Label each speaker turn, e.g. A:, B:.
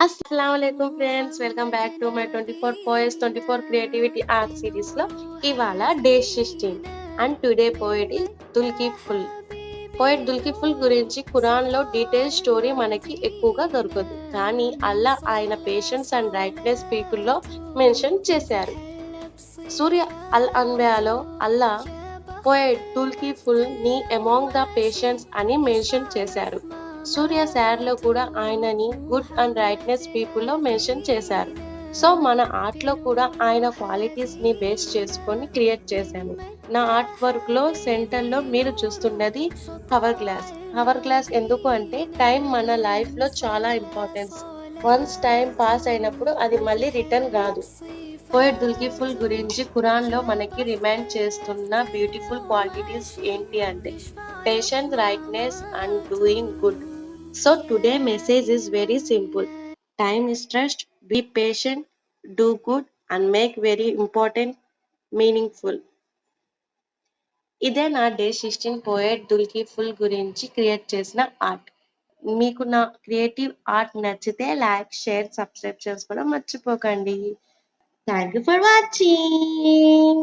A: అస్సలాముఅలైకుం friends, welcome back to my 24 poets 24 creativity art series లో ఇవాళ day 16 and today poet is Dulkiful. Poet Dulkiful గురించి Quran లో detail story మనకి ఎక్కువగా దొరకదు, కానీ అల్లా ఆయన పేషెన్స్ అండ్ రైట్నెస్ పీపుల్ లో మెన్షన్ చేశారు. సూర్య అల్ అన్బయాలో అల్లా పోయిట్ దుల్కిఫుల్ ని అమాంగ్ ద పేషెంట్స్ అని మెన్షన్ చేశారు. సూర్య సార్ లో కూడా ఆయనని గుడ్ అండ్ రైట్నెస్ పీపుల్ లో మెన్షన్ చేశారు. సో మన ఆర్ట్ లో కూడా ఆయన క్వాలిటీస్ ని బేస్ చేసుకొని క్రియేట్ చేశాను. నా ఆర్ట్ వర్క్ లో సెంటర్ లో మీరు చూస్తున్నది హవర్ గ్లాస్. హవర్ గ్లాస్ ఎందుకు అంటే టైం మన లైఫ్ లో చాలా ఇంపార్టెన్స్. వన్స్ టైం పాస్ అయినప్పుడు అది మళ్ళీ రిటర్న్ రాదు. పోయిట్ దుల్కిఫుల్ గురించి ఖురాన్ లో మనకి రిమైండ్ చేస్తున్న బ్యూటిఫుల్ క్వాలిటీస్ ఏంటి అంటే patience, rightness and doing good. So today message is very simple. Time is trust, be patient, do good and make very important meaningful. ఇదే నా డే 16 పోయట్ దుల్కిఫుల్ గురించి క్రియేట్ చేసిన ఆర్ట్. మీకు నా క్రియేటివ్ ఆర్ట్ నచ్చితే like, share, subscribe చేసుకోవడం మర్చిపోకండి. Thank you for watching.